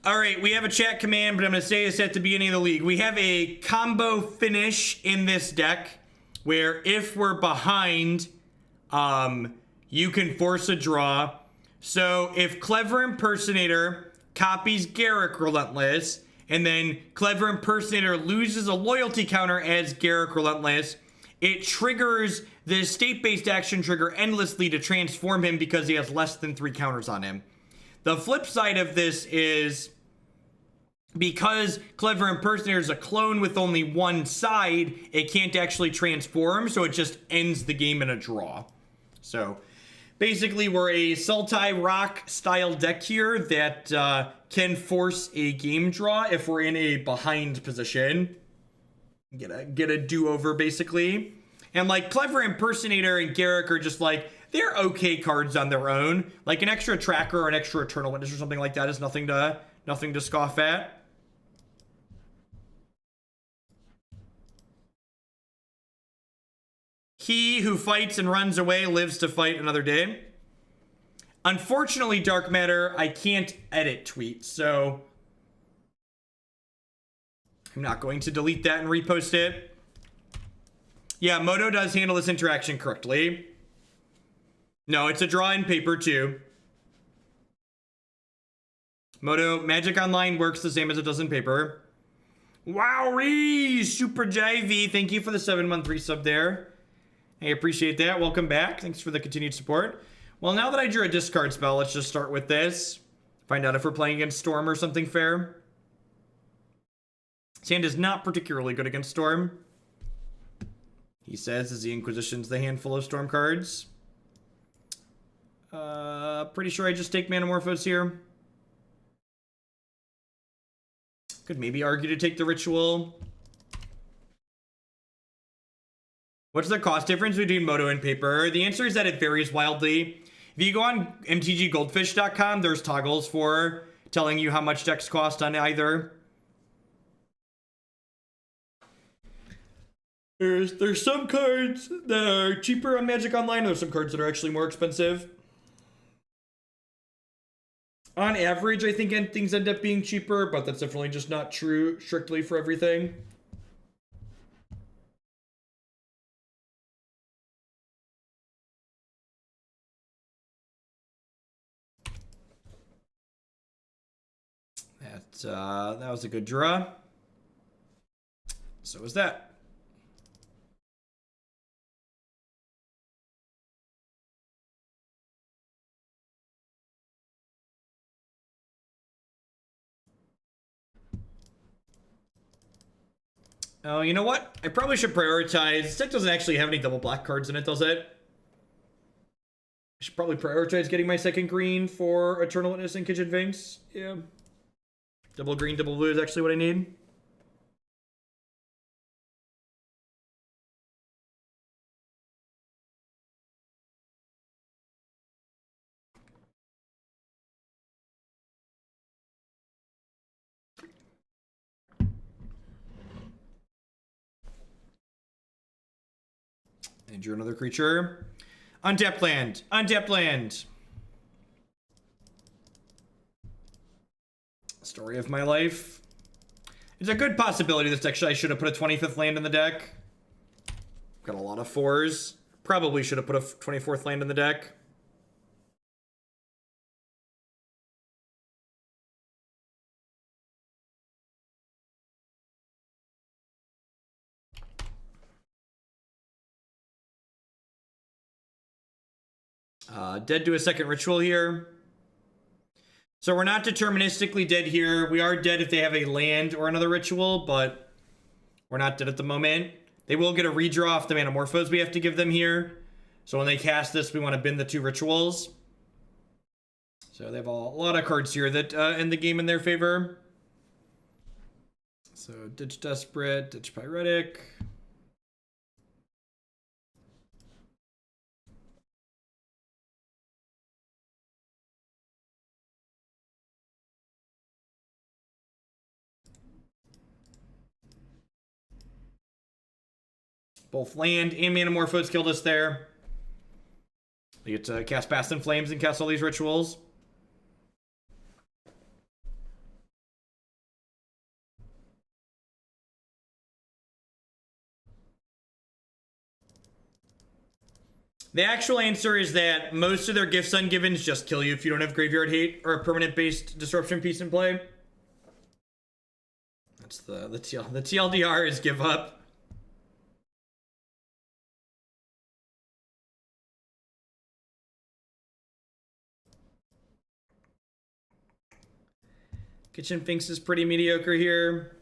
All right, we have a chat command, but I'm going to say this at the beginning of the league. We have a combo finish in this deck where if we're behind, you can force a draw. So if Clever Impersonator copies Garruk Relentless, and then Clever Impersonator loses a loyalty counter as Garruk Relentless, it triggers the state-based action trigger endlessly to transform him because he has less than 3 counters on him. The flip side of this is because Clever Impersonator is a clone with only one side, it can't actually transform, so it just ends the game in a draw. So basically, we're a Sultai Rock style deck here that can force a game draw if we're in a behind position. Get a do-over, basically. And like Clever Impersonator and Garruk are just like, they're okay cards on their own. Like an extra tracker or an extra Eternal Witness or something like that is nothing to scoff at. He who fights and runs away lives to fight another day. Unfortunately, Dark Matter, I can't edit tweets, so I'm not going to delete that and repost it. Yeah, Moto does handle this interaction correctly. No, it's a draw in paper too. Moto, Magic Online works the same as it does in paper. Wowee! Super Jivey, thank you for the 7-month resub there. I appreciate that. Welcome back. Thanks for the continued support. Well, now that I drew a discard spell, let's just start with this. Find out if we're playing against Storm or something fair. Sand is not particularly good against Storm. He says as the Inquisition's the handful of Storm cards. Pretty sure I just take Manamorphose here. Could maybe argue to take the Ritual. What's the cost difference between Moto and paper? The answer is that it varies wildly. If you go on mtggoldfish.com, there's toggles for telling you how much decks cost on either. There's some cards that are cheaper on Magic Online. There's some cards that are actually more expensive. On average, I think things end up being cheaper, but that's definitely just not true strictly for everything. That was a good draw. So was that. Oh, you know what? I probably should prioritize. This deck doesn't actually have any double black cards in it, does it? I should probably prioritize getting my second green for Eternal Witness and Kitchen Finks. Yeah. Double green, double blue is actually what I need. And drew another creature. Untapped land. Untapped land. Story of my life. It's a good possibility this deck I should have put a 25th land in the deck. Got a lot of 4s. Probably should have put a 24th land in the deck. Dead to a second ritual here. So we're not deterministically dead here. We are dead if they have a land or another ritual, but we're not dead at the moment. They will get a redraw off the Manamorphose we have to give them here. So when they cast this, we want to bin the 2 rituals. So they have a lot of cards here that end the game in their favor. So Ditch Desperate, Ditch Pyretic. Both land and Manamorphose killed us there. We get to cast Past in Flames and cast all these rituals. The actual answer is that most of their gifts ungivens just kill you if you don't have Graveyard Hate or a permanent-based Disruption piece in play. That's the TLDR is give up. Kitchen Finks is pretty mediocre here.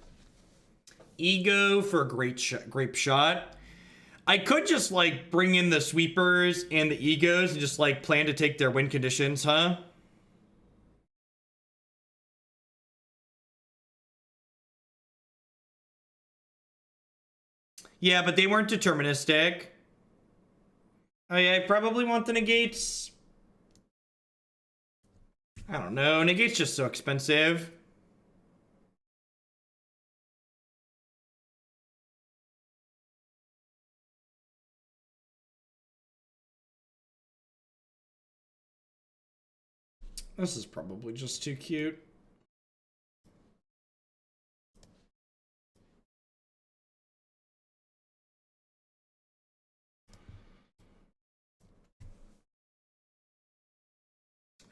Ego for Grape Shot. I could just, like, bring in the Sweepers and the Egos and just, like, plan to take their win conditions, huh? Yeah, but they weren't deterministic. Oh, yeah, I probably want the Negates. I don't know. Negate's just so expensive. This is probably just too cute.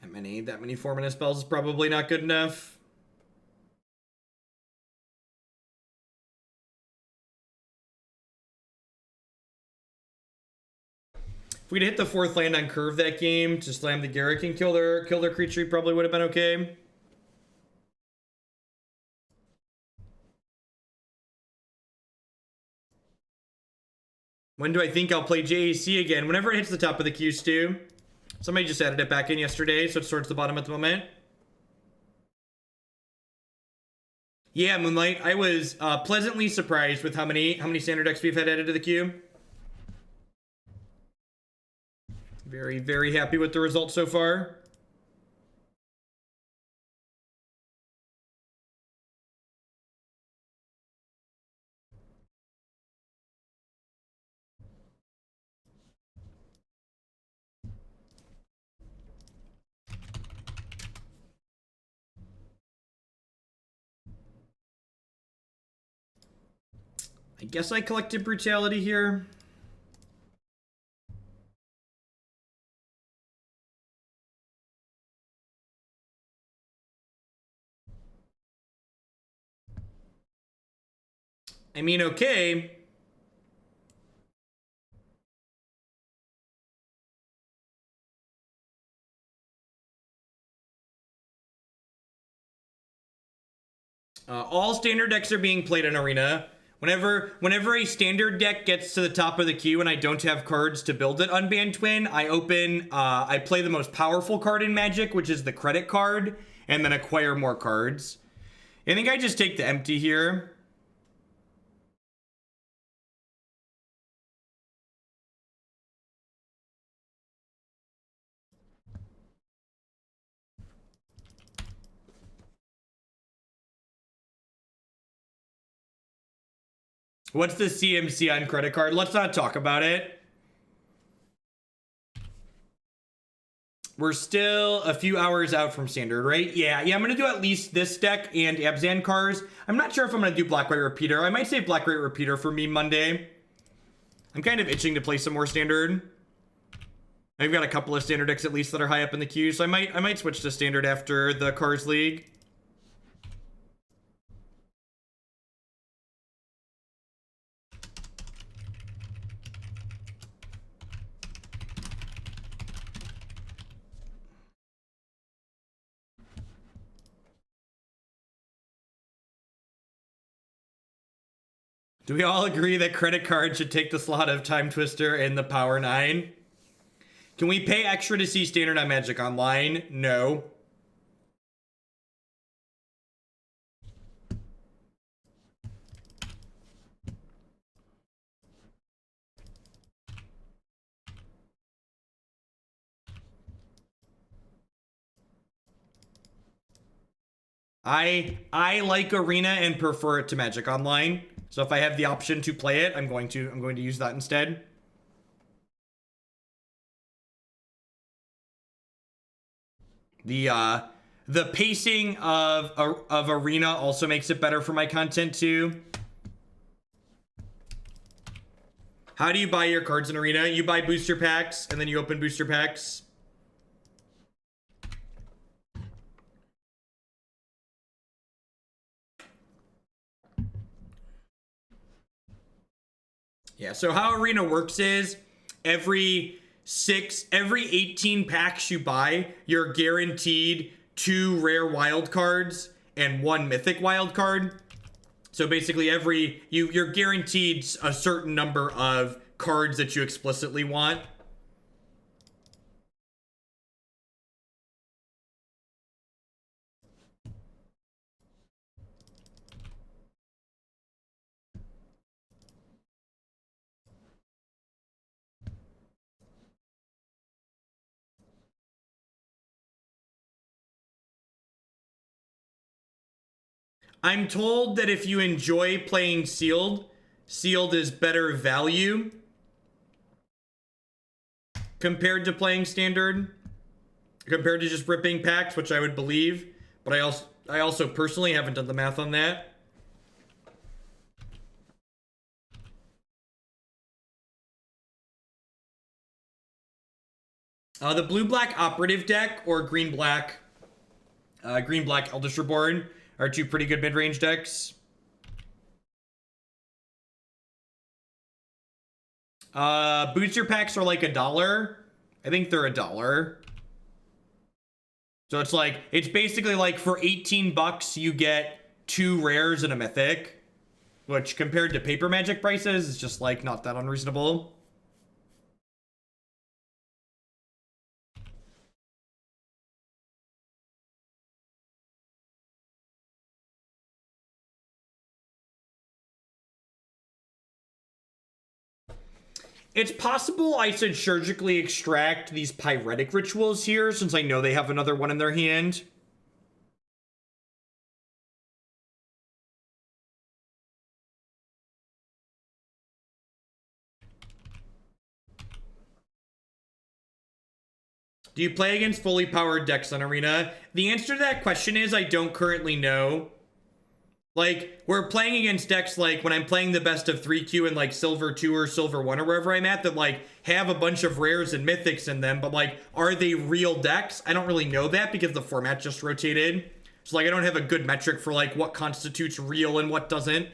That many 4-mana spells is probably not good enough. If we'd hit the 4th land on curve that game to slam the Garruk and kill their creature, probably would have been okay. When do I think I'll play JAC again? Whenever it hits the top of the queue, Stu. Somebody just added it back in yesterday, so it's towards the bottom at the moment. Yeah, Moonlight. I was pleasantly surprised with how many standard decks we've had added to the queue. Very, very happy with the results so far. I guess I collected Brutality here. I mean, okay. All standard decks are being played in Arena. Whenever a standard deck gets to the top of the queue and I don't have cards to build it Unbanned Twin, I play the most powerful card in Magic, which is the credit card, and then acquire more cards. I think I just take the empty here. What's the CMC on credit card? Let's not talk about it. We're still a few hours out from standard, right? Yeah, I'm gonna do at least this deck and Abzan cards. I'm not sure if I'm gonna do Black White Repeater. I might save Black White Repeater for Meme Monday. I'm kind of itching to play some more standard. I've got a couple of standard decks at least that are high up in the queue, so I might switch to standard after the Cars League. Do we all agree that credit card should take the slot of Time Twister and the Power 9? Can we pay extra to see standard on Magic Online? No. I like Arena and prefer it to Magic Online. So if I have the option to play it, I'm going to use that instead. The pacing of Arena also makes it better for my content too. How do you buy your cards in Arena? You buy booster packs, and then you open booster packs. Yeah, so how Arena works is every 18 packs you buy, you're guaranteed 2 rare wild cards and 1 mythic wild card. So basically you're guaranteed a certain number of cards that you explicitly want. I'm told that if you enjoy playing sealed, sealed is better value compared to playing standard, compared to just ripping packs, which I would believe, but I also personally haven't done the math on that. The blue-black operative deck or green-black Eldritch Reborn are 2 pretty good mid-range decks. Booster packs are like $1. I think they're $1. So it's basically like for 18 bucks you get 2 rares and a mythic, which compared to paper Magic prices is just like not that unreasonable. It's possible I should surgically extract these Pyretic Rituals here, since I know they have another one in their hand. Do you play against fully powered decks on Arena? The answer to that question is I don't currently know. Like, we're playing against decks, like, when I'm playing the best of 3Q in, like, Silver 2 or Silver 1 or wherever I'm at, that, like, have a bunch of rares and mythics in them, but, like, are they real decks? I don't really know that because the format just rotated. So, like, I don't have a good metric for, like, what constitutes real and what doesn't.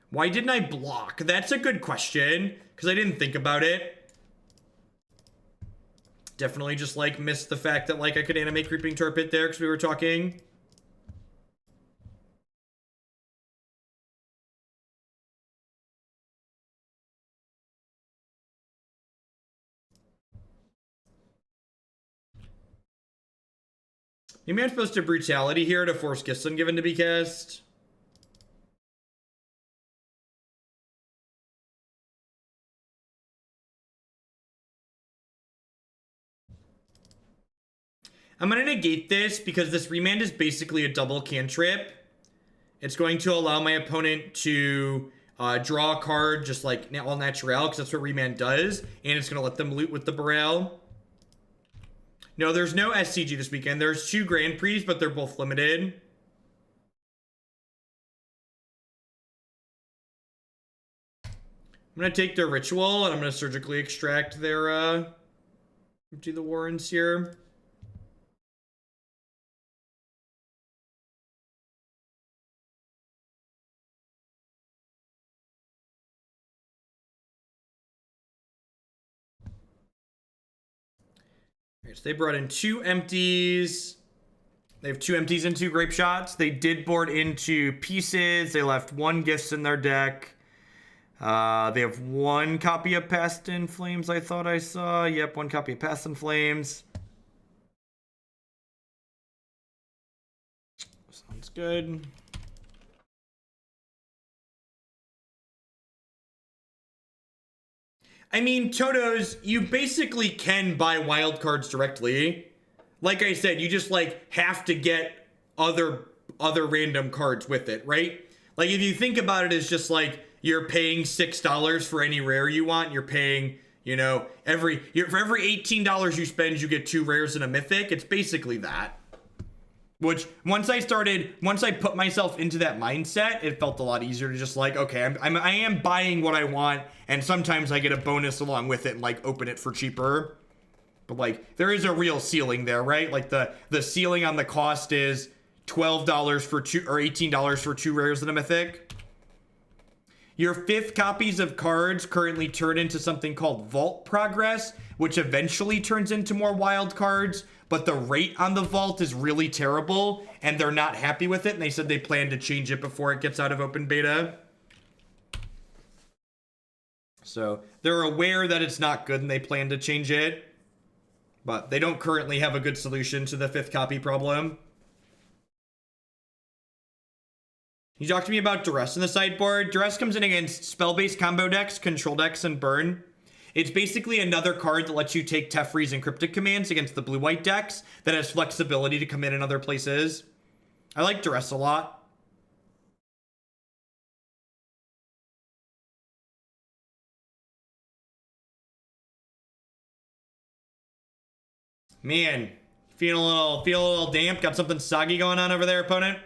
Why didn't I block? That's a good question, because I didn't think about it. Definitely just, like, missed the fact that, like, I could animate Creeping Torpid there because we were talking. Maybe I'm supposed to Brutality here to force Gislen given to be cast. I'm going to negate this because this remand is basically a double cantrip. It's going to allow my opponent to draw a card just like all natural, because that's what remand does. And it's going to let them loot with the Burrell. No, there's no SCG this weekend. There's 2 Grand Prix, but they're both limited. I'm going to take their ritual, and I'm going to surgically extract their, empty the Warrens here. So they brought in 2 empties. They have 2 empties and 2 grape shots. They did board into pieces. They left 1 gifts in their deck. They have 1 copy of Past in Flames, I thought I saw. Yep, 1 copy of Past in Flames. Sounds good. I mean, Toto's, you basically can buy wild cards directly. Like I said, you just, like, have to get other random cards with it, right? Like, if you think about it as just, like, you're paying $6 for any rare you want, you're paying, you know, for every $18 you spend, you get 2 rares and a mythic. It's basically that. Which, once I put myself into that mindset, it felt a lot easier to just like, okay, I am buying what I want, and sometimes I get a bonus along with it and like open it for cheaper. But like, there is a real ceiling there, right? Like the ceiling on the cost is $12 for two, or $18 for 2 rares in a mythic. Your 5th copies of cards currently turn into something called Vault Progress, which eventually turns into more wild cards, but the rate on the vault is really terrible, and they're not happy with it, and they said they plan to change it before it gets out of open beta. So they're aware that it's not good, and they plan to change it, but they don't currently have a good solution to the 5th copy problem. You talked to me about Duress in the sideboard. Duress comes in against spell-based combo decks, control decks, and burn. It's basically another card that lets you take Teferi's and Cryptic commands against the blue-white decks that has flexibility to come in other places. I like Duress a lot. Man, feeling a little damp. Got something soggy going on over there, opponent?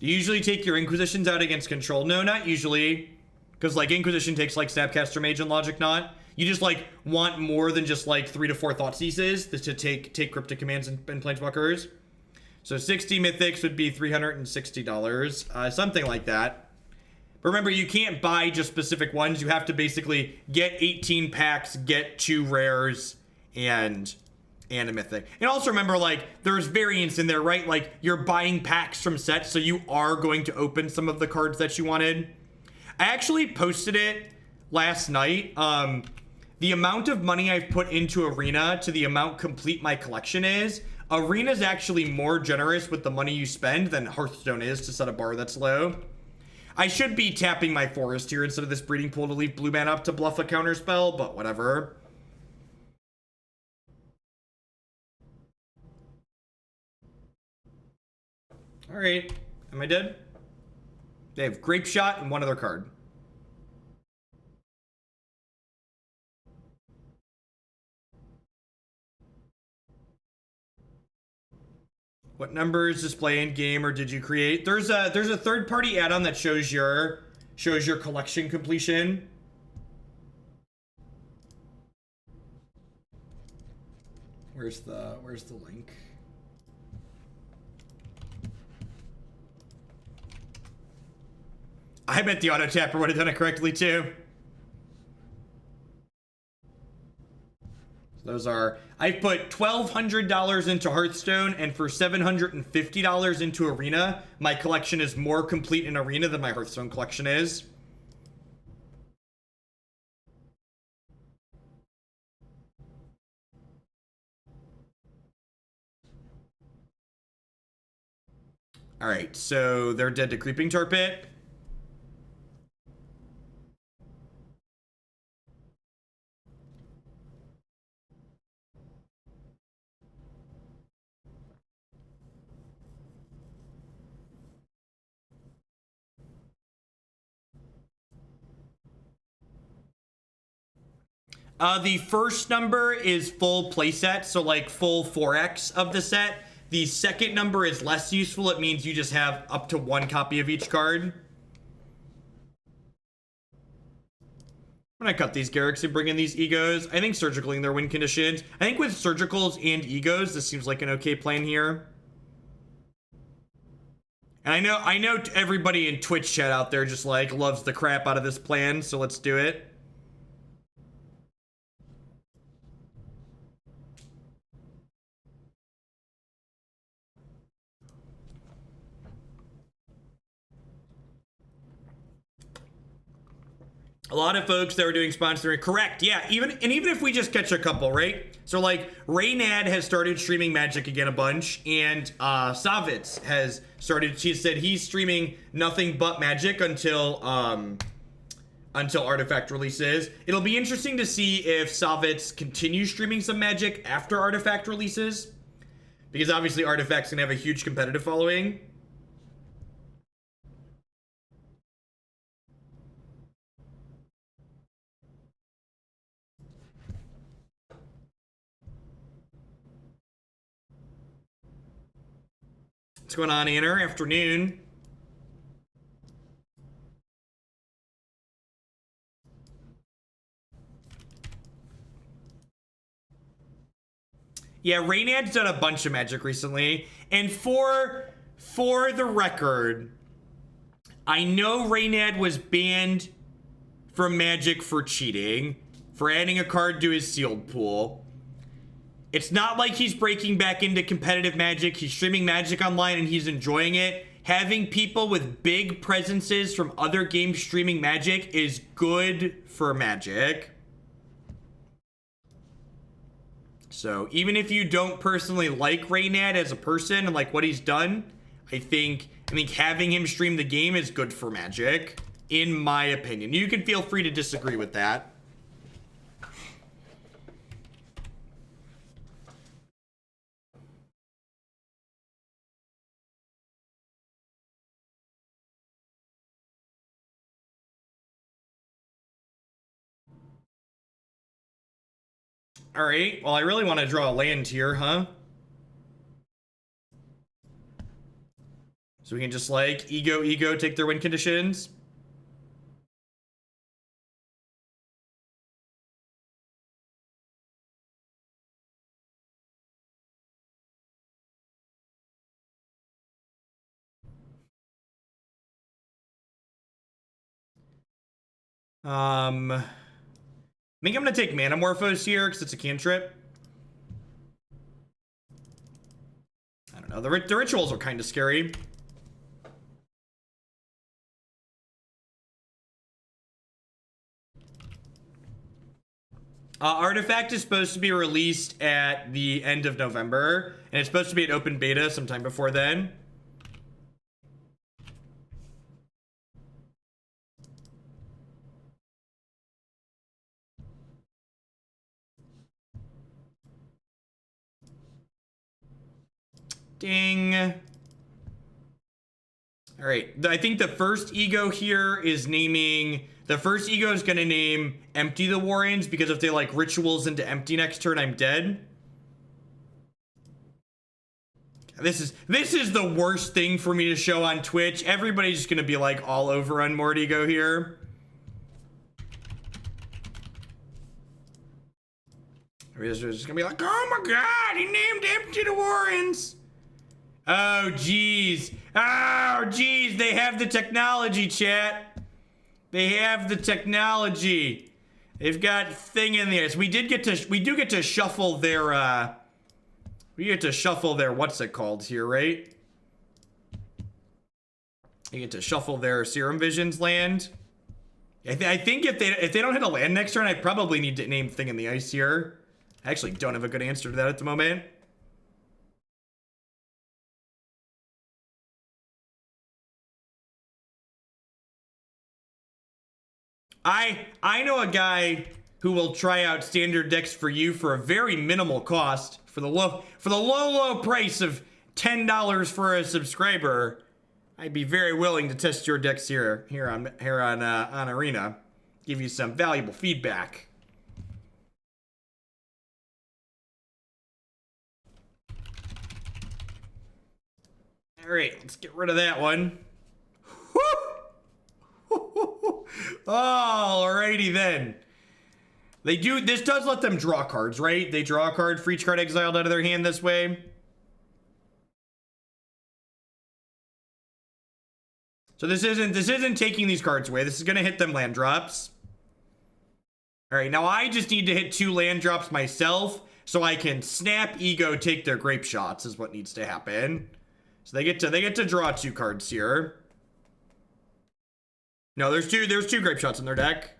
Do you usually take your Inquisitions out against control? No, not usually. Because, like, Inquisition takes, like, Snapcaster Mage and Logic Knot. You just, like, want more than just, like, 3 to 4 Thoughtseizes to take Cryptic Commands and Planeswalkers. So 60 Mythics would be $360. Something like that. But remember, you can't buy just specific ones. You have to basically get 18 packs, get 2 rares, and a mythic. And also remember, like, there's variants in there, right? Like, you're buying packs from sets, so you are going to open some of the cards that you wanted. I actually posted it last night. The amount of money I've put into Arena to the amount complete my collection is, Arena's actually more generous with the money you spend than Hearthstone is to set a bar that's low. I should be tapping my forest here instead of this breeding pool to leave blue mana up to bluff a counter spell, but whatever. Alright, am I dead? They have Grape Shot and one other card. What numbers display in game or did you create? There's a third-party add-on that shows your collection completion. Where's the link? I bet the auto tapper would have done it correctly too. Those are, I put $1,200 into Hearthstone, and for $750 into Arena, my collection is more complete in Arena than my Hearthstone collection is. Alright, so they're dead to Creeping Tar Pit. The first number is full playset, so like full 4x of the set. The second number is less useful. It means you just have up to 1 copy of each card. I'm gonna cut these Garruks and bring in these Egos. I think Surgicaling their win conditions. I think with Surgicals and Egos, this seems like an okay plan here. And I know everybody in Twitch chat out there just like loves the crap out of this plan, so let's do it. A lot of folks that were doing sponsoring, correct, yeah, even if we just catch a couple, right? So like, Raynad has started streaming Magic again a bunch, and Savitz has started, she said he's streaming nothing but Magic until Artifact releases. It'll be interesting to see if Savitz continues streaming some Magic after Artifact releases. because obviously Artifact's gonna have a huge competitive following. What's going on, Anner? Afternoon. Yeah, Reynad's done a bunch of Magic recently, and for the record, I know Reynad was banned from Magic for cheating, for adding a card to his sealed pool. It's not like he's breaking back into competitive Magic. He's streaming Magic online and he's enjoying it. Having people with big presences from other games streaming Magic is good for Magic. So even if you don't personally like Reynad as a person and like what he's done, I think having him stream the game is good for Magic, in my opinion. You can feel free to disagree with that. All right, well, I really want to draw a land here, huh? So we can just like ego, take their win conditions. I think I'm gonna take Manamorphose here because it's a cantrip. I don't know. The rituals are kind of scary. Artifact is supposed to be released at the end of November, and it's supposed to be an open beta sometime before then. Ding. All right, I think the first ego here is naming... The first ego is gonna name Empty the Warrens, because if they like rituals into Empty next turn, I'm dead. This is the worst thing for me to show on Twitch. Everybody's just gonna be like all over Unmoored Ego here. Everybody's just gonna be like, oh my god, he named Empty the Warrens. Oh geez. Oh geez, they have the technology, chat. They have the technology. They've got thing in there. So we do get to shuffle their what's it called here, right? You get to shuffle their Serum Visions land. I think if they don't hit a land next turn, I probably need to name Thing in the Ice here. I actually don't have a good answer to that at the moment. I know a guy who will try out standard decks for you for a very minimal cost, for the low price of $10 for a subscriber. I'd be very willing to test your decks here on Arena, give you some valuable feedback. All right, let's get rid of that one. Alrighty then. This does let them draw cards, right? They draw a card for each card exiled out of their hand this way. So this isn't taking these cards away. This is gonna hit them land drops. Alright, now I just need to hit 2 land drops myself so I can snap ego, take their grape shots is what needs to happen. So they get to draw 2 cards here. No, there's two grape shots in their deck.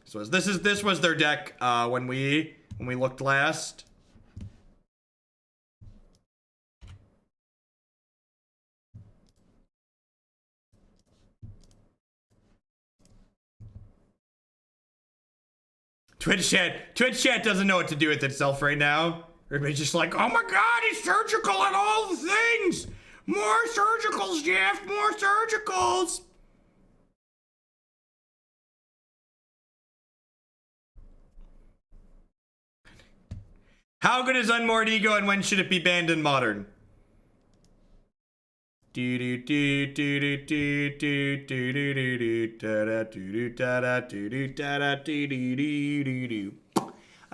So this was their deck when we looked last. Twitch chat doesn't know what to do with itself right now. Everybody's just like, oh my god, he's surgical on all the things! More surgicals, Jeff! More surgicals! How good is Unmoored Ego and when should it be banned in Modern? I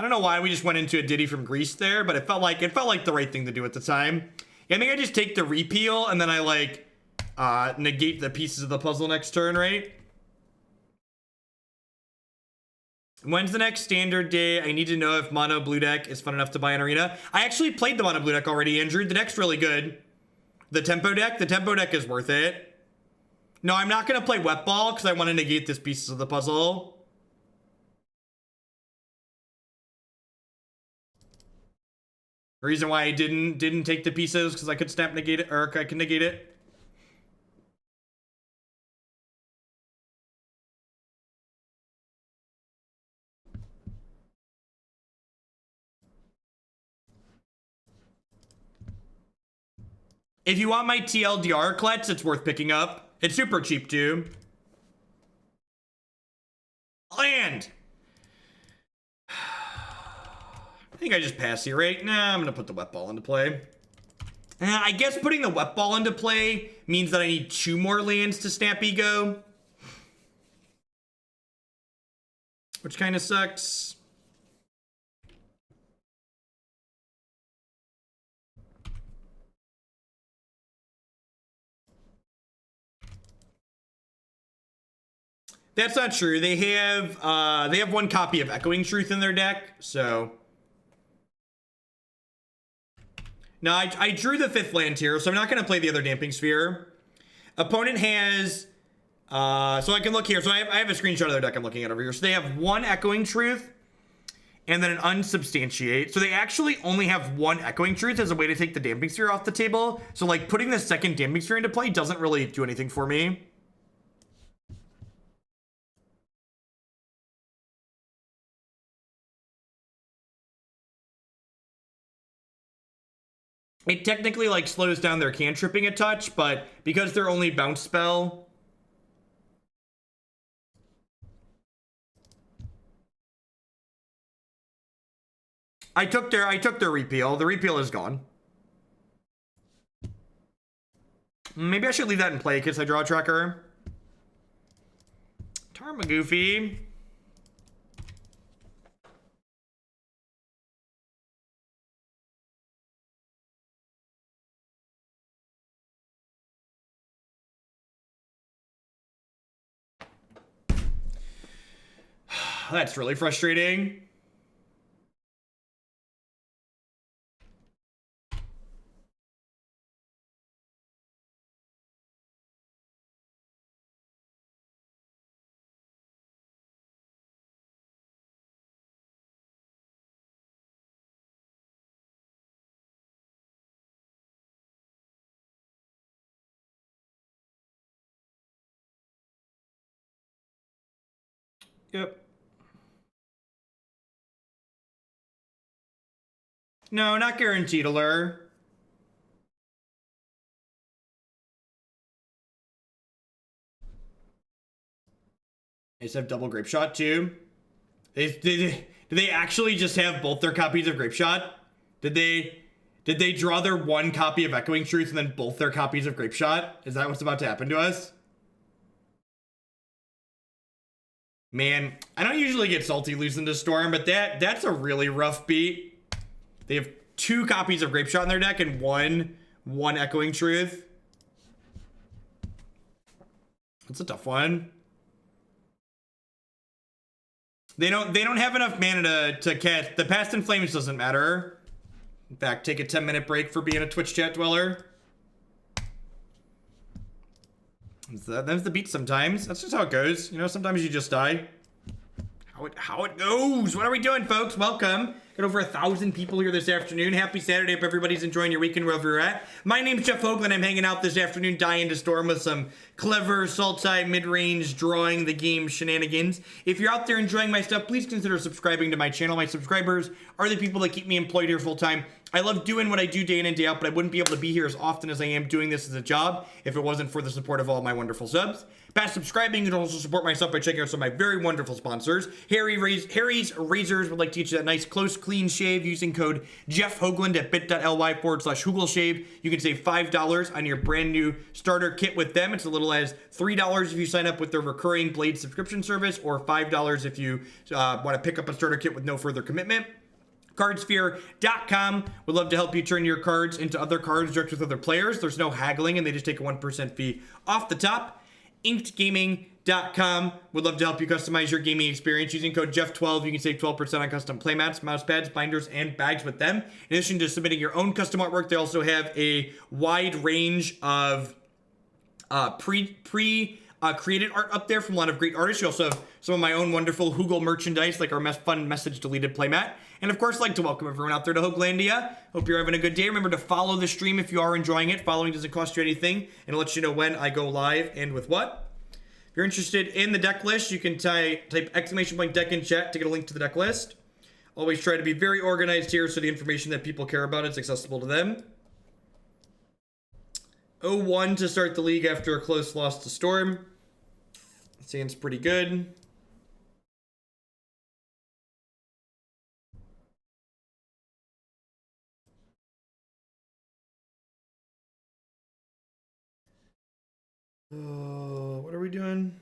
don't know why we just went into a ditty from Greece there, but it felt like the right thing to do at the time. Yeah, I think I just take the repeal and then I like negate the pieces of the puzzle next turn, right? When's the next standard day? I need to know if mono blue deck is fun enough to buy an arena. I actually played the mono blue deck already, Andrew. The deck's really good. The tempo deck is worth it. No, I'm not gonna play wet ball because I want to negate this pieces of the puzzle. The reason why I didn't take the pieces because I could snap negate it, or I can negate it. If you want my TLDR klets, it's worth picking up. It's super cheap too. Land. I think I just pass here, right? Nah, I'm gonna put the wet ball into play. I guess putting the wet ball into play means that I need 2 more lands to snap ego. Which kind of sucks. That's not true. They have 1 copy of Echoing Truth in their deck, so. No, I drew the 5th land here, so I'm not going to play the other Damping Sphere. Opponent has, so I can look here. So I have a screenshot of their deck I'm looking at over here. So they have 1 Echoing Truth and then an Unsubstantiate. So they actually only have 1 Echoing Truth as a way to take the Damping Sphere off the table. So like putting the 2nd Damping Sphere into play doesn't really do anything for me. It technically like slows down their cantripping a touch, but because they're only bounce spell. I took their repeal. The repeal is gone. Maybe I should leave that in play because I draw a tracker. Tarmogoyf. That's really frustrating. Yep. No, not guaranteed to lure. They just have double Grape Shot too. Did they actually just have both their copies of Grape Shot? Did they draw their 1 copy of Echoing Truth and then both their copies of Grape Shot? Is that what's about to happen to us? Man, I don't usually get salty losing to Storm, but that's a really rough beat. They have 2 copies of Grape Shot in their deck and one Echoing Truth. That's a tough one. They don't have enough mana to catch. The Past in Flames doesn't matter. In fact, take a 10-minute break for being a Twitch chat dweller. That's the beat sometimes. That's just how it goes. You know, sometimes you just die. How it goes. What are we doing, folks? Welcome. Got over 1,000 people here this afternoon. Happy Saturday. Hope everybody's enjoying your weekend wherever you're at. My name's Jeff Hoagland. I'm hanging out this afternoon, dying to storm with some clever Sultai mid-range drawing the game shenanigans. If you're out there enjoying my stuff, please consider subscribing to my channel. My subscribers are the people that keep me employed here full time. I love doing what I do day in and day out, but I wouldn't be able to be here as often as I am doing this as a job if it wasn't for the support of all my wonderful subs. Past subscribing, you can also support myself by checking out some of my very wonderful sponsors. Harry's Razors would like to get you that nice, close, clean shave using code Jeff Hoagland at bit.ly/Hoogleshave. You can save $5 on your brand new starter kit with them. It's as little as $3 if you sign up with their recurring Blade subscription service, or $5 if you want to pick up a starter kit with no further commitment. Cardsphere.com would love to help you turn your cards into other cards direct with other players. There's no haggling, and they just take a 1% fee off the top. InkedGaming.com would love to help you customize your gaming experience. Using code Jeff12, you can save 12% on custom playmats, mouse pads, binders, and bags with them. In addition to submitting your own custom artwork, they also have a wide range of created art up there from a lot of great artists. You also have some of my own wonderful Hoogle merchandise, like our fun message deleted playmat. And of course, I'd like to welcome everyone out there to Hoaglandia. Hope you're having a good day. Remember to follow the stream if you are enjoying it. Following doesn't cost you anything, and it lets you know when I go live and with what. If you're interested in the deck list, you can type !deck in chat to get a link to the deck list. Always try to be very organized here so the information that people care about is accessible to them. 0-1 to start the league after a close loss to Storm. Seems pretty good. What are we doing?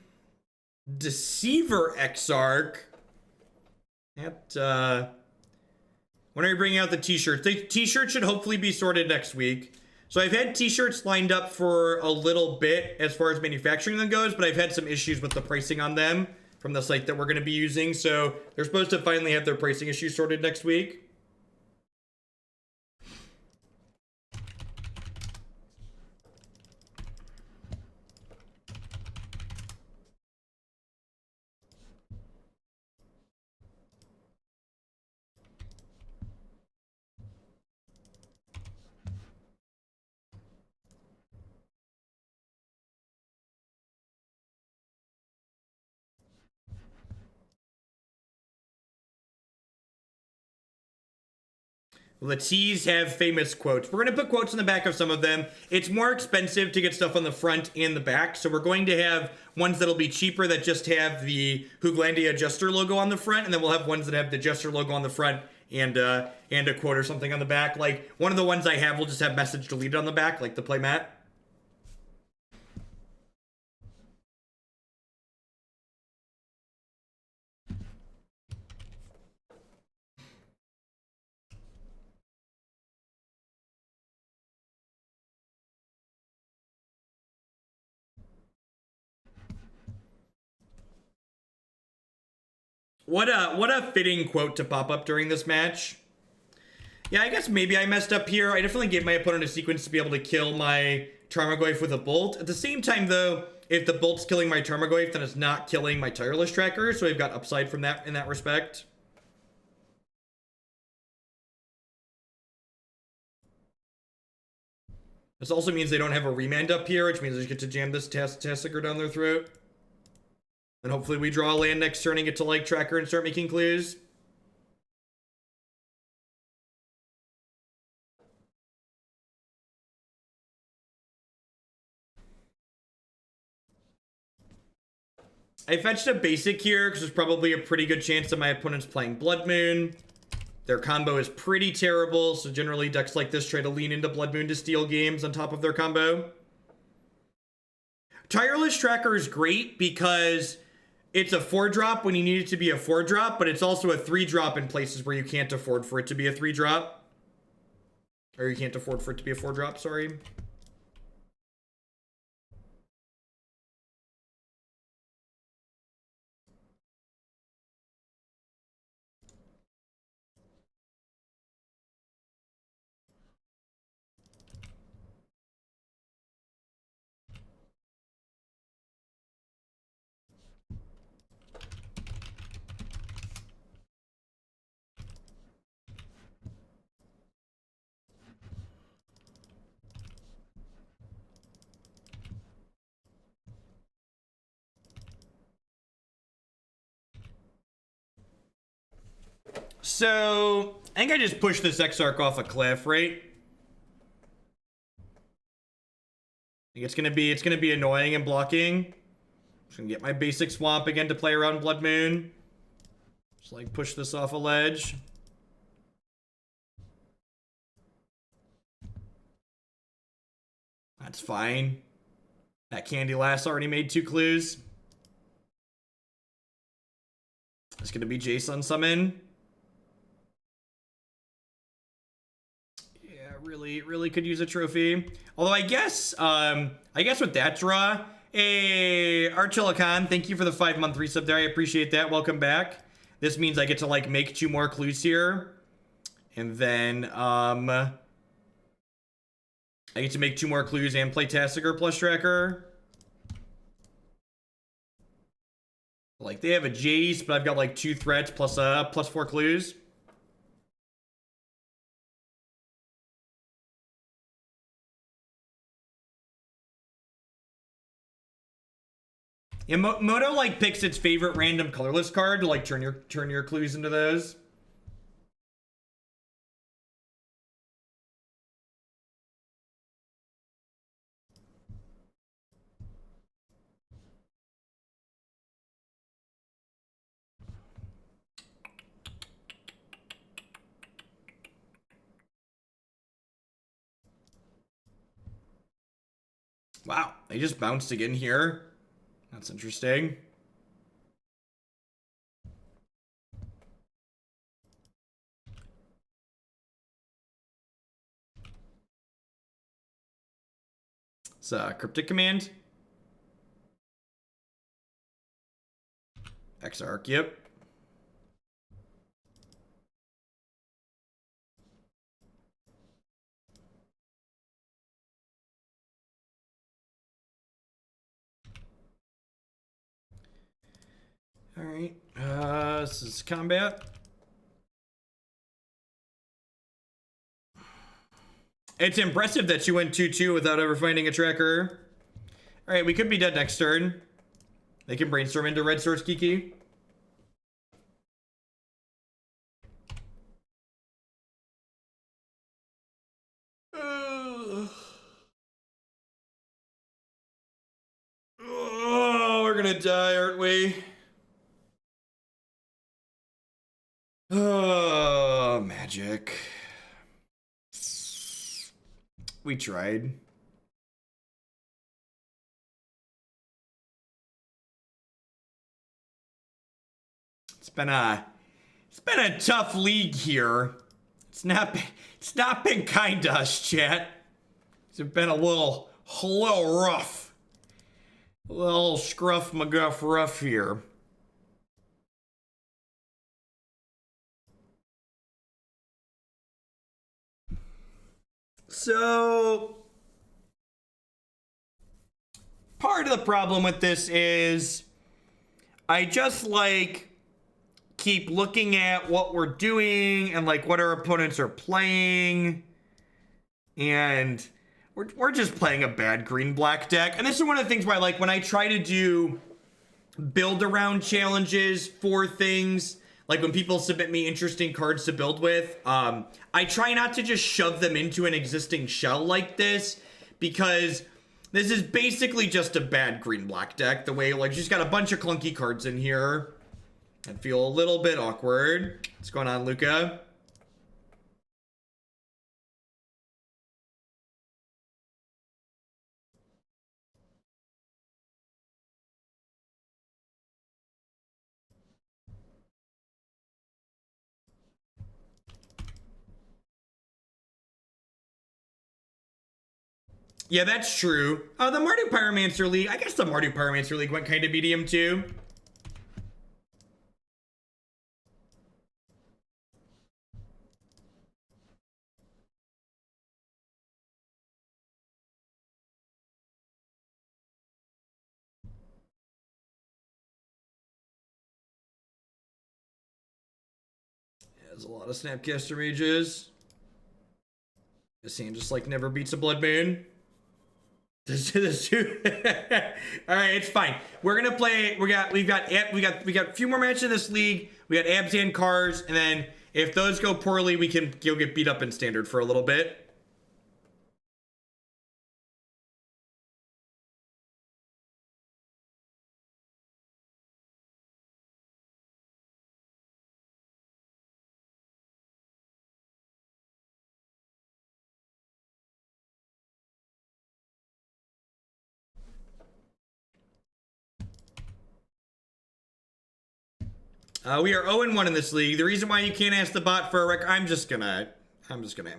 Deceiver Exarch. When are you bringing out the t-shirts? The t-shirts should hopefully be sorted next week. So I've had t-shirts lined up for a little bit as far as manufacturing them goes, but I've had some issues with the pricing on them from the site that we're going to be using. So they're supposed to finally have their pricing issues sorted next week. Let's have famous quotes. We're going to put quotes in the back of some of them. It's more expensive to get stuff on the front and the back, so we're going to have ones that'll be cheaper that just have the Hoaglandia Jester logo on the front, and then we'll have ones that have the Jester logo on the front and a quote or something on the back. Like, one of the ones I have will just have message deleted on the back, like the playmat. What a fitting quote to pop up during this match. Yeah, I guess maybe I messed up here. I definitely gave my opponent a sequence to be able to kill my Tarmogoyf with a bolt. At the same time, though, if the bolt's killing my Tarmogoyf, then it's not killing my Tireless Tracker, so we've got upside from that in that respect. This also means they don't have a remand up here, which means I get to jam this Tasigur down their throat. And hopefully we draw a land next turn and get to like Tracker and start making clues. I fetched a basic here because there's probably a pretty good chance that my opponent's playing Blood Moon. Their combo is pretty terrible, so generally decks like this try to lean into Blood Moon to steal games on top of their combo. Tireless Tracker is great because it's a 4-drop when you need it to be a 4-drop, but it's also a 3-drop in places where you can't afford for it to be a 3-drop. Or you can't afford for it to be a 4-drop, sorry. So I think I just pushed this Exarch off a cliff, right? It's gonna be annoying and blocking. Just gonna get my basic swamp again to play around Blood Moon. Just like push this off a ledge. That's fine. That Candy Lass already made 2 clues. It's gonna be Jason summon. Yeah, really could use a trophy. Although I guess with that draw, hey, Archilicon, thank you for the 5-month resub there. I appreciate that. Welcome back. This means I get to like make 2 more clues here. And then I get to make 2 more clues and play Tasigur plus Tracker. Like they have a Jace, but I've got like 2 threats plus 4 clues. Yeah, Moto like picks its favorite random colorless card to like turn your clues into those. Wow, they just bounced again here. That's interesting. It's a cryptic command. Exarch, yep. All right, this is combat. It's impressive that you went 2-2 without ever finding a tracker. All right, we could be dead next turn. They can brainstorm into red source Kiki. Oh, we're gonna die, aren't we? Oh, magic. We tried. It's been a tough league here. It's not been kind to us, chat. It's been a little rough. A little scruff McGuff rough here. So part of the problem with this is I just like keep looking at what we're doing and like what our opponents are playing, and we're just playing a bad green-black deck. And this is one of the things where I like when I try to do build around challenges for things, like when people submit me interesting cards to build with, I try not to just shove them into an existing shell like this, because this is basically just a bad green-black deck. The way, like, she's got a bunch of clunky cards in here that feel a little bit awkward. What's going on, Luca? Yeah, that's true. The Mardu Pyromancer League, I guess the Mardu Pyromancer League went kind of medium too. There's a lot of Snapcaster Mages. This hand just like never beats a Blood Moon. All right, it's fine. We're gonna play. We got a few more matches in this league. We got Abzan Cars, and then If those go poorly, you'll get beat up in standard for a little bit. We are 0-1 in this league. The reason why you can't ask the bot for a rec, I'm just gonna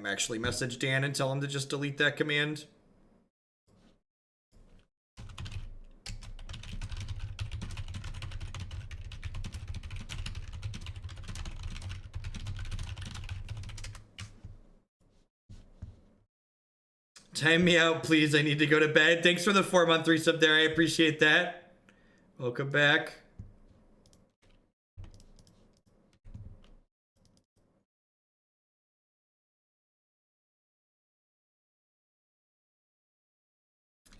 actually message Dan and tell him to just delete that command. Time me out, please. I need to go to bed. Thanks for the 4-month resub there. I appreciate that. Welcome back.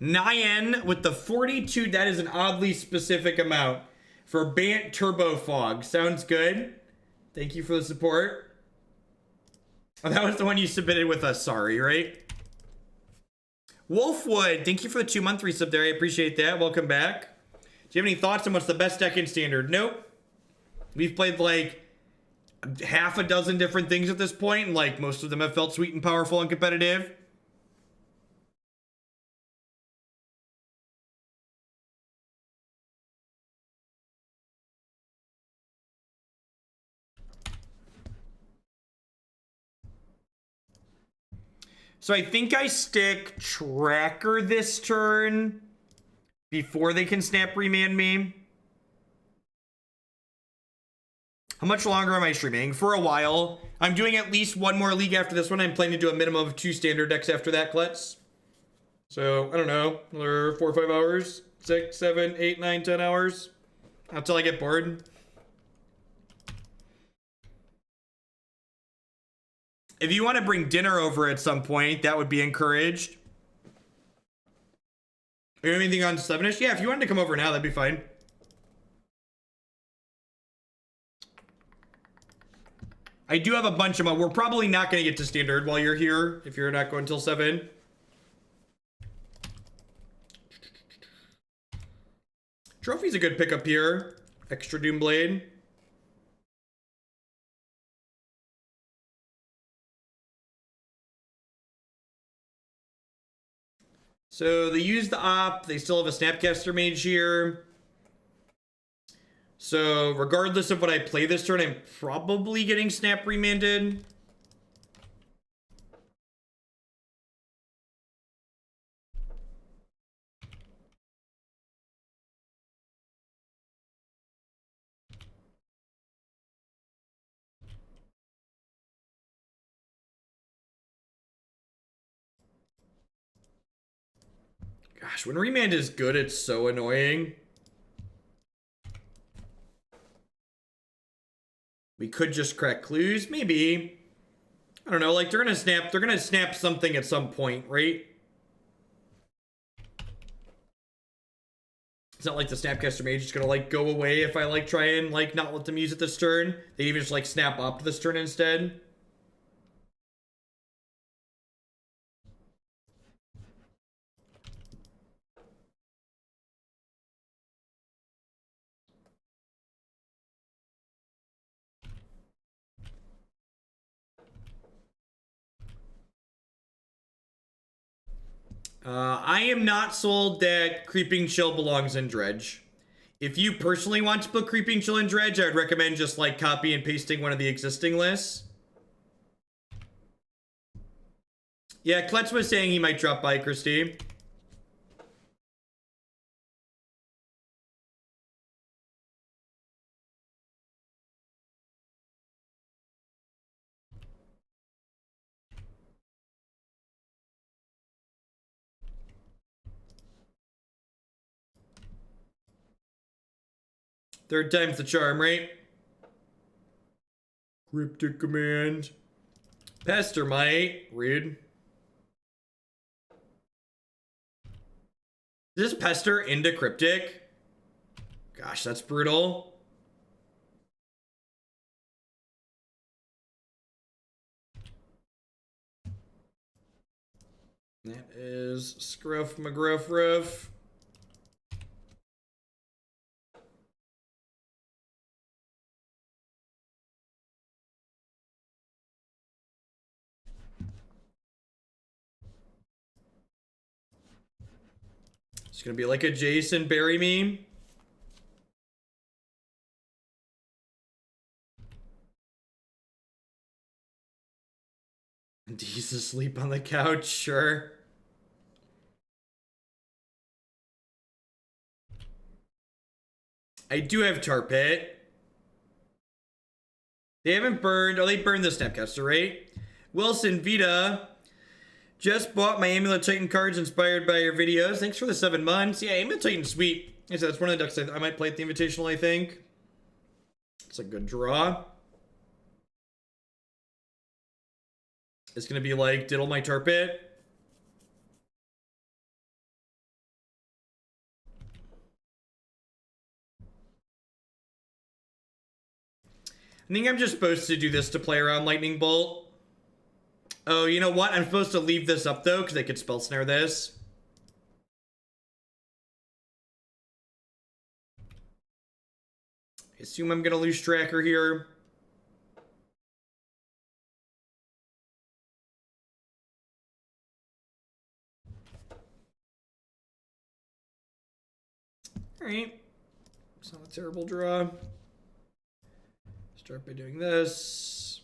Nyan with the 42. That is an oddly specific amount for Bant Turbo Fog. Sounds good. Thank you for the support. Oh, that was the one you submitted with us. Sorry, right? Wolfwood, thank you for the 2-month resub there. I appreciate that. Welcome back. Do you have any thoughts on what's the best deck in standard? Nope. We've played like half a dozen different things at this point, and like most of them have felt sweet and powerful and competitive. So I think I stick Tracker this turn before they can snap remand me. How much longer am I streaming? For a while. I'm doing at least one more league after this one. I'm planning to do a minimum of 2 standard decks after that, Klutz. So, I don't know, another 4 or 5 hours? 6, 7, 8, 9, 10 hours? Until I get bored. If you want to bring dinner over at some point, that would be encouraged. Are you anything on 7-ish? Yeah, if you wanted to come over now, that'd be fine. I do have a bunch of them. We're probably not going to get to standard while you're here, if you're not going until 7. Trophy's a good pickup here. Extra Doomblade. So they use the op. They still have a Snapcaster Mage here. So regardless of what I play this turn, I'm probably getting Snap remanded. Gosh, when remand is good, it's so annoying. We could just crack clues, maybe. I don't know, like they're gonna snap something at some point, right? It's not like the Snapcaster Mage is gonna like go away if I like try and like not let them use it this turn. They even just like snap up this turn instead. I am not sold that Creeping Chill belongs in Dredge. If you personally want to put Creeping Chill in Dredge, I would recommend just like copy and pasting one of the existing lists. Yeah, Klutz was saying he might drop by, Christy. Third time's the charm, right? Cryptic command. Pestermite. Rude. Is this Pester into Cryptic? Gosh, that's brutal. That is Scruff McGruff Ruff. It's gonna be like a Jason bury me. And he's asleep on the couch, sure. I do have Tar Pit. They haven't burned. Oh, they burned the Snapcaster, right? Wilson Vita just bought my Amulet Titan cards inspired by your videos. Thanks for the 7 months. Yeah, Amulet Titan's sweet. I said that's one of the decks I might play at the Invitational, I think. It's a good draw. It's going to be like Diddle My Tar Pit. I think I'm just supposed to do this to play around Lightning Bolt. Oh, you know what? I'm supposed to leave this up, though, because they could Spell Snare this. I assume I'm going to lose Tracker here. Alright. It's not a terrible draw. Start by doing this.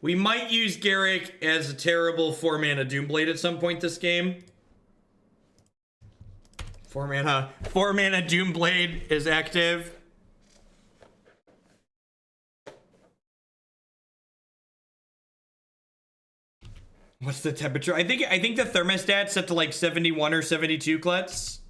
We might use Garruk as a terrible 4-mana Doomblade at some point this game. 4-mana Doomblade is active. What's the temperature? I think the thermostat's set to like 71 or 72 Klutz.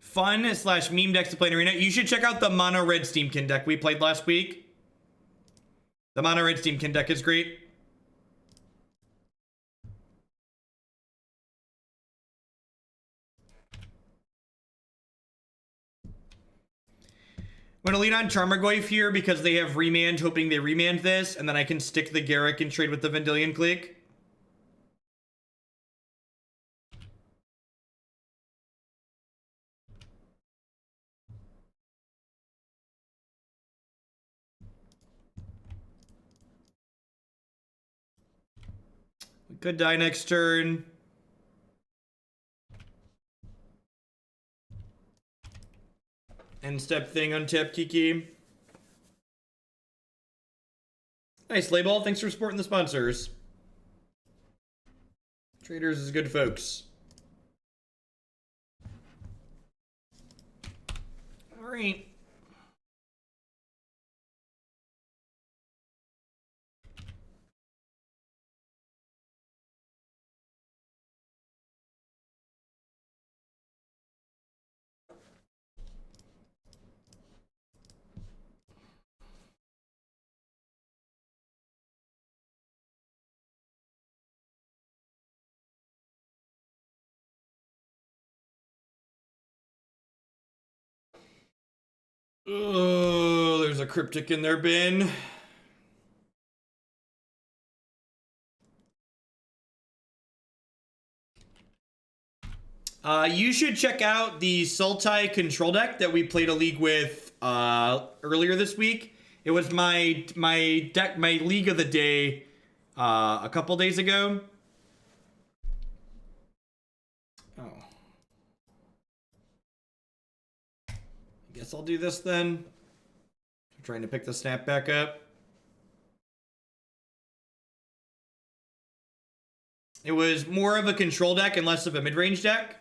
Fun / meme decks to play in Arena. You should check out the Mono Red Steamkin deck we played last week. The Mono Red Steamkin deck is great. I'm going to lean on Tarmogoyf here because they have Remand, hoping they Remand this, and then I can stick the Garruk and trade with the Vendilion Clique. We could die next turn. End step thing, untap Kiki. Nice, Layball. Thanks for supporting the sponsors. Traders is good, folks. All right. Oh, there's a Cryptic in their bin. You should check out the Sultai control deck that we played a league with earlier this week. It was my league of the day a couple days ago. Oh. I guess I'll do this then. I'm trying to pick the snap back up. It was more of a control deck and less of a mid-range deck.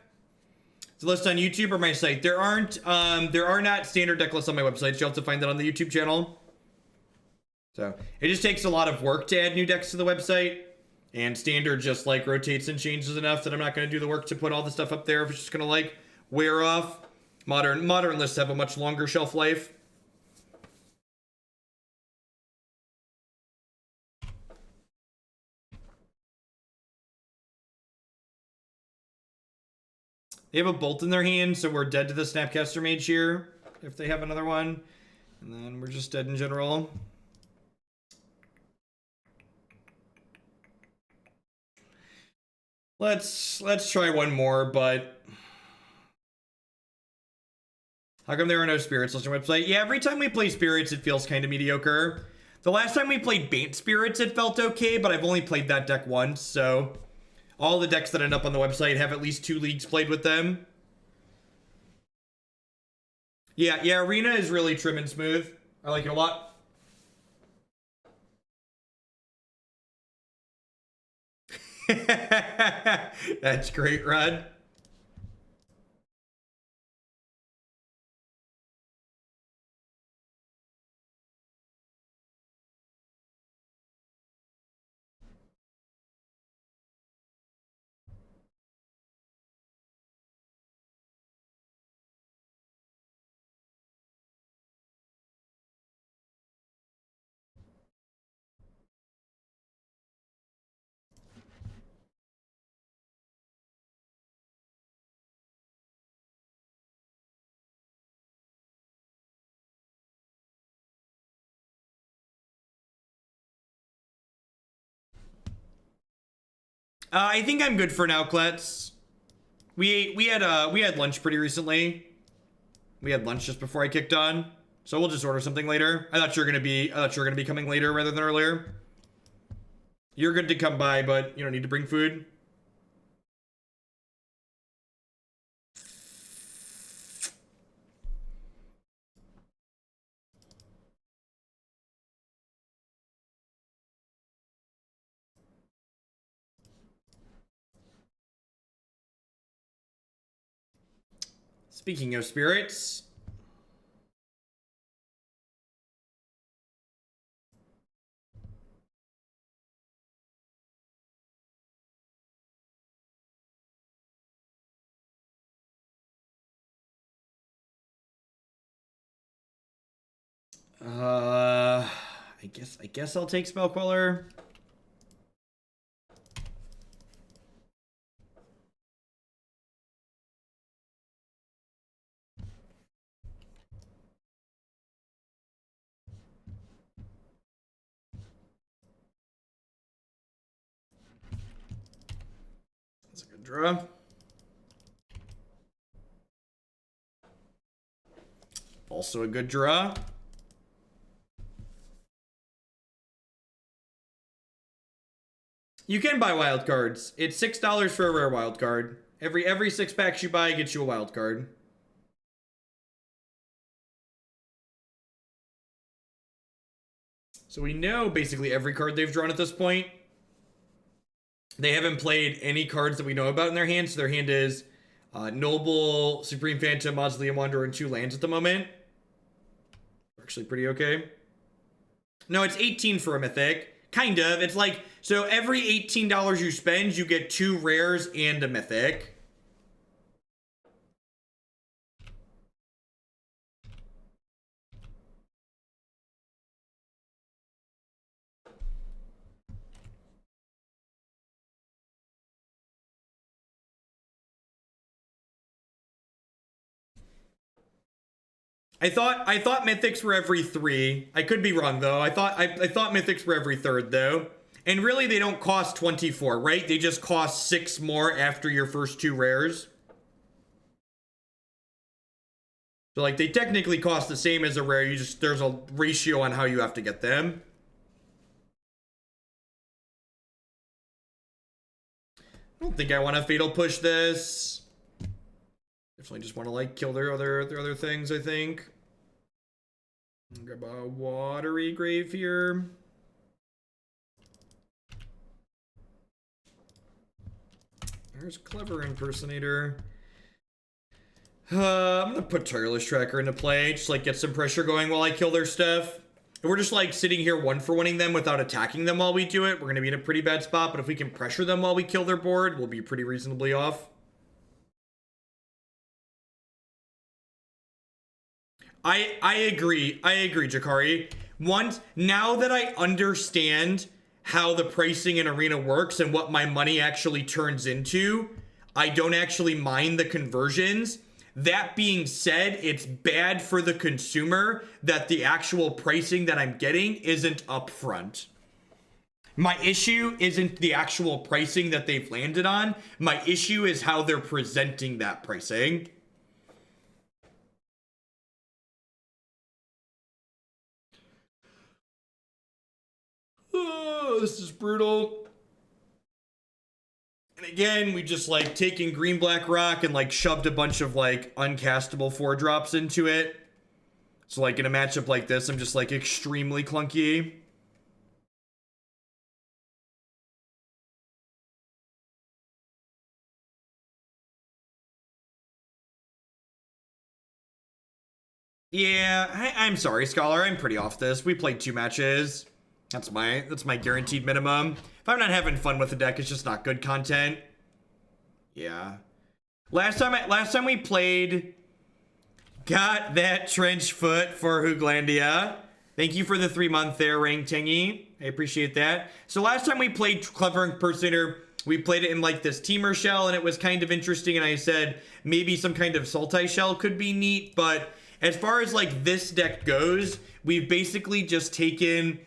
It's a list on YouTube or my site. There are not standard deck lists on my website. You'll have to find that on the YouTube channel. So it just takes a lot of work to add new decks to the website. And standard just like rotates and changes enough that I'm not going to do the work to put all the stuff up there if it's just going to like wear off. Modern lists have a much longer shelf life. They have a bolt in their hand, so we're dead to the Snapcaster Mage here, if they have another one. And then we're just dead in general. Let's try one more, but how come there are no spirits on your website? Yeah, every time we play spirits, it feels kind of mediocre. The last time we played Bant spirits, it felt okay, but I've only played that deck once, so all the decks that end up on the website have at least 2 leagues played with them. Yeah, Arena is really trim and smooth. I like it a lot. That's great, Rod. I think I'm good for now, Klets. We had lunch pretty recently. We had lunch just before I kicked on, so we'll just order something later. I thought you were gonna be coming later rather than earlier. You're good to come by, but you don't need to bring food. Speaking of spirits, I guess I'll take Spell Queller. That's a good draw. Also a good draw. You can buy wild cards. It's $6 for a rare wild card. Every 6 packs you buy gets you a wild card. So we know basically every card they've drawn at this point. They haven't played any cards that we know about in their hand, so their hand is Noble, Supreme Phantom, Mausoleum Wanderer, and 2 lands at the moment. Actually pretty okay. No, it's 18 for a mythic. Kind of. It's like, so every $18 you spend, you get 2 rares and a mythic. I thought mythics were every 3. I could be wrong though. I thought mythics were every 3rd though. And really they don't cost 24, right? They just cost 6 more after your first 2 rares. So like they technically cost the same as a rare, you just there's a ratio on how you have to get them. I don't think I want to fatal push this. Definitely just want to like kill their other things, I think. Grab a Watery Grave here. There's Clever Impersonator. I'm gonna put Tireless Tracker into play, just like get some pressure going while I kill their stuff. If we're just like sitting here 1-for-1ing them without attacking them while we do it, we're gonna be in a pretty bad spot, but if we can pressure them while we kill their board, we'll be pretty reasonably off. I agree, Jakari. Now that I understand how the pricing in Arena works and what my money actually turns into, I don't actually mind the conversions. That being said, it's bad for the consumer that the actual pricing that I'm getting isn't upfront. My issue isn't the actual pricing that they've landed on. My issue is how they're presenting that pricing. Oh, this is brutal. And again, we just like taken green black rock and like shoved a bunch of like uncastable 4-drops into it. So like in a matchup like this, I'm just like extremely clunky. Yeah, I'm sorry, Scholar. I'm pretty off this. We played 2 matches. That's my guaranteed minimum. If I'm not having fun with the deck, it's just not good content. Yeah. Last time we played, got that trench foot for Hooglandia. Thank you for the 3-month there, Rang Tingy. I appreciate that. So last time we played Clever Impersonator, we played it in like this teamer shell, and it was kind of interesting. And I said maybe some kind of Sultai shell could be neat, but as far as like this deck goes, we've basically just taken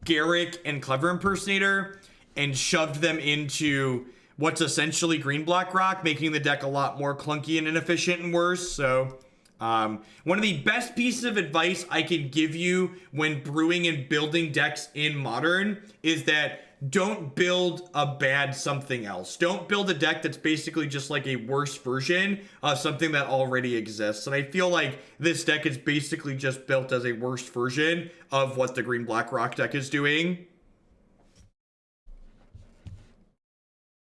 Garruk and Clever Impersonator and shoved them into what's essentially green black rock, making the deck a lot more clunky and inefficient and worse. So one of the best pieces of advice I can give you when brewing and building decks in Modern is that don't build a bad something else. Don't build a deck that's basically just like a worse version of something that already exists. And I feel like this deck is basically just built as a worse version of what the green black rock deck is doing.